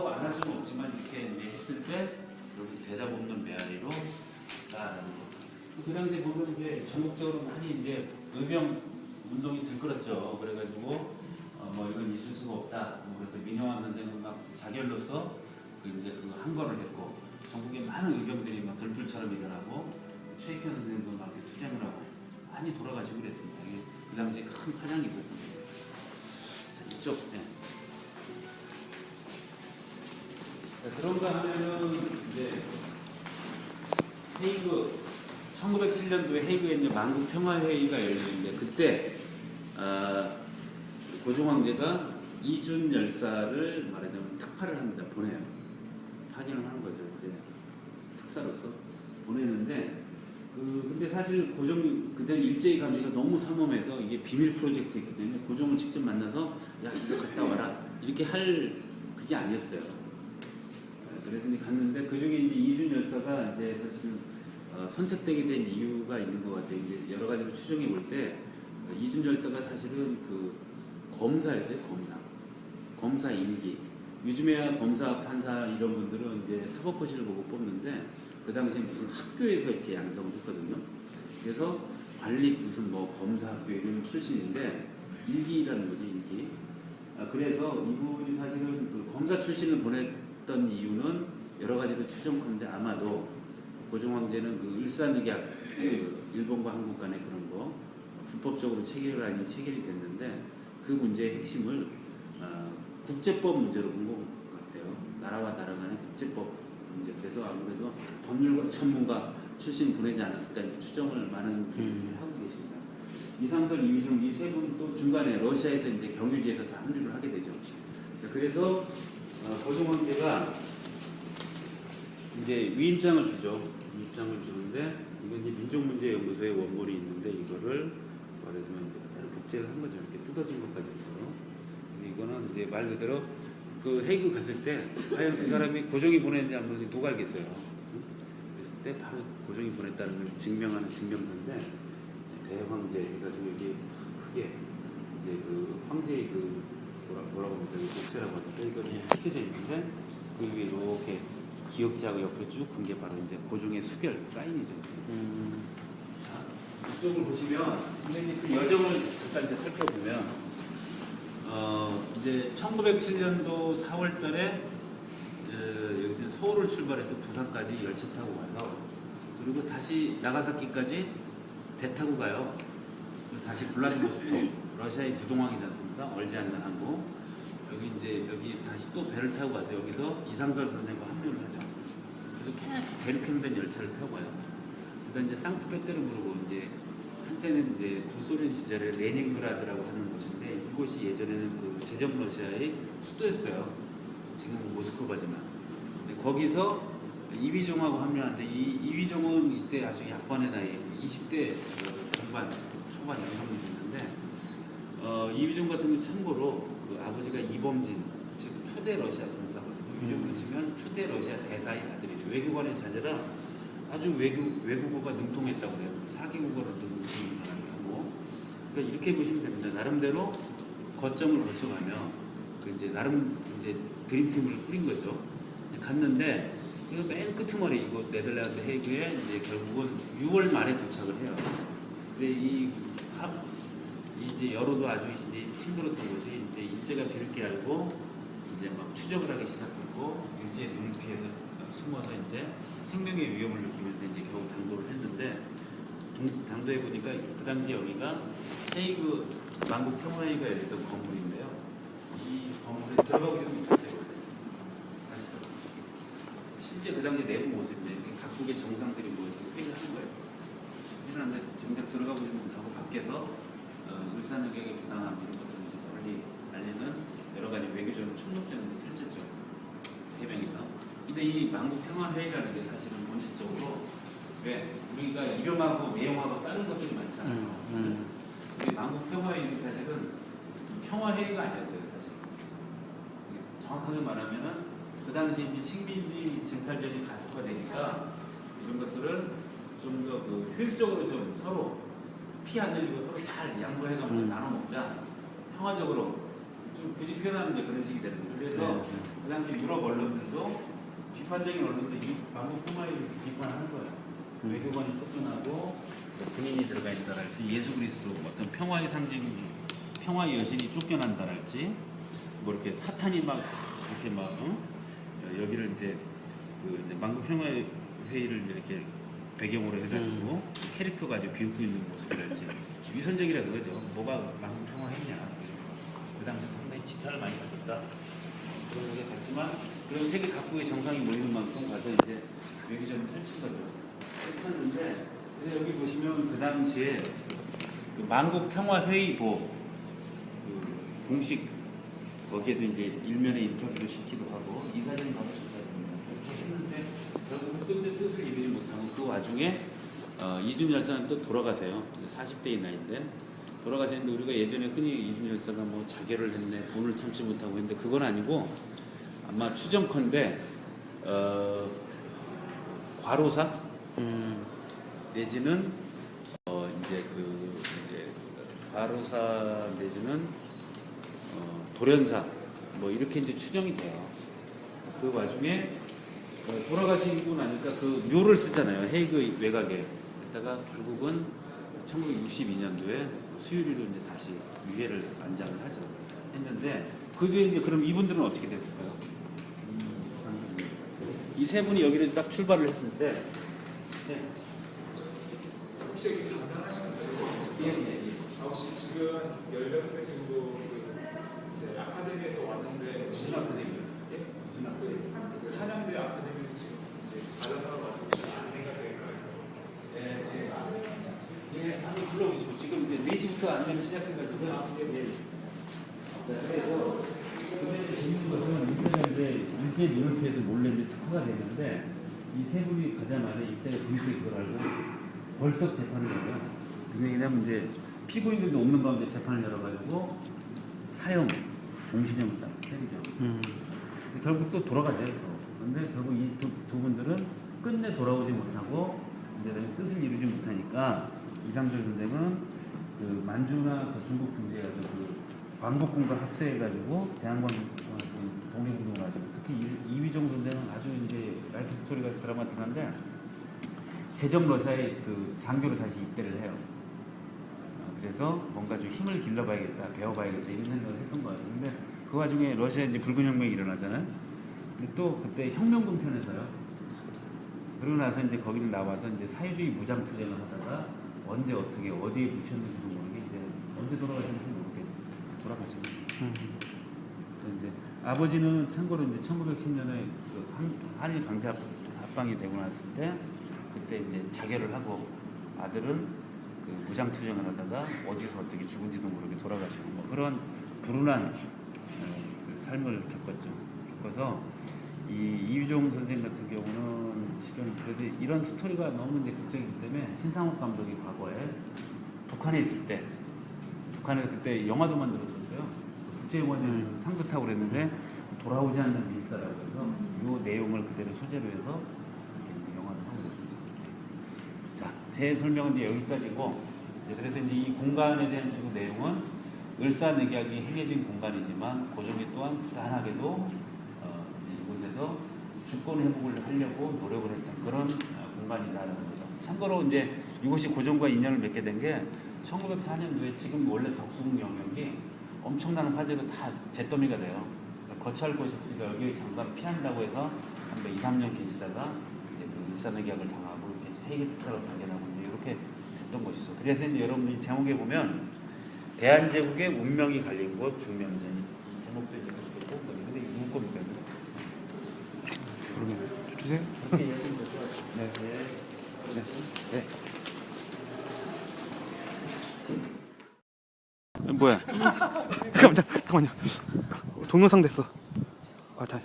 안 할 수는 없지만 이렇게 이제 했을 때 여기 대답 없는 메아리로 나가는 거. 그 당시에 보면 이제 전국적으로 많이 이제 의병 운동이 들끓었죠. 그래가지고 뭐 이건 있을 수가 없다. 뭐 그래서 민영환 선생은 막 자결로서 그 이제 그 항거를 했고 전국에 많은 의병들이 막 들불처럼 일어나고 최익현 선생님도 막 이렇게 투쟁을 하고 많이 돌아가시고 그랬습니다. 이게 그 당시에 큰 파장이 있었던 거예요. 자, 이쪽. 네. 자, 그런가 하면은 이제 헤이그 1907년도에 헤이그에 이제 만국 평화회의가 열리는데 그때 고종 황제가 이준 열사를 말하자면 특파를 합니다. 보내요. 파견을 하는 거죠. 이제 특사로서 보내는데 근데 사실 고종 그때 일제히 감시가 너무 삼엄해서 이게 비밀 프로젝트이기 때문에 고종을 직접 만나서 야 이거 갔다 와라 이렇게 할 그게 아니었어요. 그래서 이제 갔는데 그 중에 이제 이준 열사가 이제 사실은 선택되게 된 이유가 있는 것 같아요. 이제 여러 가지로 추정해 볼 때 이준 열사가 사실은 그 검사였어요. 검사 일기. 요즘에야 검사, 판사 이런 분들은 이제 사법고시를 보고 뽑는데 그 당시에 무슨 학교에서 이렇게 양성을 했거든요. 그래서 관리 무슨 뭐 검사학교 이런 출신인데 일기라는 거죠. 일기. 그래서 이분이 사실은 그 검사 출신을 보냈던 이유는 여러 가지로 추정컨대 아마도 고종 황제는 그 일산의약 그 일본과 한국 간의 그런 거 불법적으로 체결이 됐는데 그 문제의 핵심을 국제법 문제로 본 것 같아요. 나라와 나라 간의 국제법 문제. 그래서 아무래도 법률가 전문가 출신 보내지 않았을까 이제 추정을 많은 분들이 하고 계십니다. 이상설, 이휘종 이 세 분 또 중간에 러시아에서 이제 경유지에서 다 합류를 하게 되죠. 자, 그래서 고종 황제가 이제 위임장을 주죠. 위임장을 주는데 이건 이제 민족문제연구소의 원본이 있는데 이거를 말하자면 이제 그대로 복제를 한 거죠. 이렇게 뜯어진 것까지 해서. 이거는 이제 말 그대로 그 헤이그 갔을 때 과연 그 사람이 고종이 보냈는지 안 보냈는지 누가 알겠어요. 그랬을 때 바로 고종이 보냈다는 걸 증명하는 증명서인데 대황제 해가지고 여기 크게 이제 그 황제의 그 뭐라고 합니까? 복제라고 하니까 이거 켜져 있는데 그 위에 이렇게 기억자하고 옆에 쭉 큰 게 바로 이제 고종의 수결 사인이죠. 자, 이쪽을 보시면 선생님 그 여정을 잠깐 이제 살펴보면 이제 1907년도 4월달에 여기서 서울을 출발해서 부산까지 열차 타고 가서 그리고 다시 나가사키까지 배 타고 가요. 그래서 다시 블라디보스토크 러시아의 부동항이지 않습니까? 얼지않는 항구 여기 다시 또 배를 타고 가서 여기서 이상설 선생과 합류를 하죠. 그래서 계속 대륙행된 열차를 타고 가요. 그다음 이제 상트페테르부르크 이제 한때는 이제 구소련 시절에 레닌그라드라고 하는 곳인데 이곳이 예전에는 그 제정 러시아의 수도였어요. 지금은 모스크바지만. 거기서 이휘종하고 합류하는데 이휘종은 이때 아주 약관의 나이 20대 중반 초반 여성이 됐는데 이휘종 같은 경우 참고로 그 아버지가 이범진 즉 초대 러시아 공사거든요. 요즘으로 치면 초대 러시아 대사의 아들이죠. 외교관의 자제라 아주 외국어가 능통했다고 해요. 사기국어를 능통하고. 그러니까 이렇게 보시면 됩니다. 나름대로 거점을 거쳐가며 그 이제 나름 이제 드림팀을 꾸린 거죠. 갔는데 이거 맨 끄트머리 이곳 네덜란드 헤이그에 이제 결국은 6월 말에 도착을 해요. 근데 이제 여로도 아주 이제 힘들었던 것이 이제 일제가 뒤늦게 알고 이제 막 추적을 하기 시작했고 일제의 눈을 피해서 숨어서 이제 생명의 위험을 느끼면서 이제 겨우 당도를 했는데 당도해 보니까 그 당시 여기가 헤이그 만국 평화회의가 열렸던 건물인데요. 이 건물에 들어가고 좀 있었대요. 실제 그 당시 내부 모습인데 이렇게 각국의 정상들이 모여서 회의를 하는 거예요. 회의를 하는데 정작 들어가고 싶은 하고 밖에서 을사늑약의 부당함 이런 것들을 널리 알리는 여러 가지 외교적인 총력전을 펼쳤죠. 세 명이서. 근데 이 만국 평화회의라는 게 사실은 본질적으로 왜 우리가 이름하고 내용하고 다른 것들이 많잖아요. 이 만국 평화회의는 사실은 평화회의가 아니었어요. 사실 정확하게 말하면은 그 당시 이제 식민지 쟁탈전이 가속화되니까 이런 것들을 좀 더 그 효율적으로 좀 서로 피 안 흘리고 서로 잘 양보해가면서 나눠 먹자. 평화적으로 좀 굳이 표현하면 이제 그런 식이 되는 거예요. 그래서 그 당시 유럽 언론 비판적인 언론도 이 방금 평화를 비판하는 거예요. 외교관이 쫓겨나고 군인이 들어가 있다랄지 예수 그리스도 어떤 평화의 상징, 평화의 여신이 쫓겨난다랄지 뭐 이렇게 사탄이 막 이렇게 막 여기를 이제 그 이제 만국 평화의 회의를 이렇게 배경으로 해가지고 캐릭터 가지고 비웃고 있는 모습이랄지 위선적이라 그거죠. 뭐가 만국 평화했냐. 그 당시 상당히 지탄을 많이 받았다. 그런 게 같지만 그런 세계 각국의 정상이 모이는 만큼 가서 이제 외교전을 펼친 거죠. 펼쳤는데 그래서 여기 보시면 그 당시에 그 만국 평화 회의보 그 공식 거기에도 이제 일면에 인터뷰를 시키기도 하고 이 사진이 바로 저 사진입니다. 이렇게 했는데 결국 끝내 뜻을 이루지 못하고 그 와중에 이준 열사는 또 돌아가세요. 40대의 나이인데 돌아가셨는데 우리가 예전에 흔히 이준 열사가 뭐 자결을 했네, 분을 참지 못하고 했는데 그건 아니고 아마 추정컨대 과로사 내지는 이제 과로사 내지는 돌연사 뭐 이렇게 이제 추정이 돼요. 그 와중에 돌아가시고 나니까 그 묘를 쓰잖아요. 헤이그 외곽에. 그러다가 결국은 1962년도에 수유리로 이제 다시 유해를 안장을 하죠. 했는데 그 뒤에 이제 그럼 이분들은 어떻게 됐을까요? 이 세 분이 여기를 딱 출발을 했을 때 네. 혹시 여기 간단하시면서요? 예. 혹시 지금 16대 정도 이제 아카데미에서 왔는데 무슨 아카데미요? 예? 무슨 아카데미? 그 한양대 아카데미는 지금 이제 과정하러 와서 혹시 안내가 될까 해서 예, 한번 불러보시고 지금 이제 4시부터 안내를 시작해가지고 그래서 근데 재밌는 것은 일제 눈을 피해서 몰래 이제 특허가 됐는데 이 세 분이 가자마자 일제가 그렇게 그걸 알고 벌써 재판을 열어요. 왜냐면 이제 피고인들도 없는 가운데 재판을 열어가지고 사형, 종신형상 때리죠. 결국 또 돌아가죠. 그런데 결국 이 두 분들은 끝내 돌아오지 못하고 이제 뜻을 이루지 못하니까 이상철 선생은 그 만주나 그 중국 등지해가지고 그 광복군과 합세해가지고 대한광 독립운동을 하시고 특히 이휘종 선생은 아주 이제 라이프 스토리가 드라마틱한데 제적 러시아의 그 장교로 다시 입대를 해요. 그래서 뭔가 좀 힘을 길러봐야겠다, 배워봐야겠다 이런 생각을 했던 거예요. 근데 그 와중에 러시아에 이제 붉은 혁명이 일어나잖아요. 근데 또 그때 혁명군 편에서요. 그러고 나서 이제 거기를 나와서 이제 사회주의 무장 투쟁을 하다가 언제 어떻게 어디에 묻혔는지도 모르게 이제 언제 돌아가셨는지 모르게 돌아가신 거예요. 그래서 이제 아버지는 참고로 이제 1910년에 그 한일 강제 합방이 되고 났을 때 그때 이제 자결을 하고 아들은 그 무장 투쟁을 하다가 어디서 어떻게 죽은지도 모르게 돌아가시고 뭐 그런 불운한 그 삶을 겪었죠. 겪어서 이 이휘종 선생 같은 경우는 지금 그래서 이런 스토리가 너무 이제 극적이기 때문에 신상옥 감독이 과거에 북한에 있을 때 북한에서 그때 영화도 만들었었어요. 국제영화제 상도 타고 그랬는데 돌아오지 않는 밀사라고 해서 이 내용을 그대로 소재로 해서 이렇게 영화를 하고 그랬습니다. 자, 제 설명은 이제 여기까지고 그래서 이제 이 공간에 대한 주로 내용은 을사늑약이 행해진 공간이지만 고종이 또한 부단하게도 이곳에서 주권 회복을 하려고 노력을 했던 그런 공간이다라는 거죠. 참고로 이제 이곳이 고종과 인연을 맺게 된 게 1904년도에 지금 원래 덕수궁 영역이 엄청난 화재로 다 잿더미가 돼요. 거처할 곳이 없으니까 여기 잠깐 피한다고 해서 한 2, 3년 계시다가 이제 그 을사늑약을 당하고 이렇게 헤이게 특사로 발견하고 이렇게 됐던 것이죠. 그래서 이제 여러분들이 제목에 보면 대한제국의 운명이 갈린 곳 중명전이 제목도 이제 그렇게 꼭 근데 이거 누구 겁니까? 그러게 주세요. 이렇게 얘기한 거죠. 네. 네. 뭐야? 잠깐만요. 동영상 됐어. 아, 다시.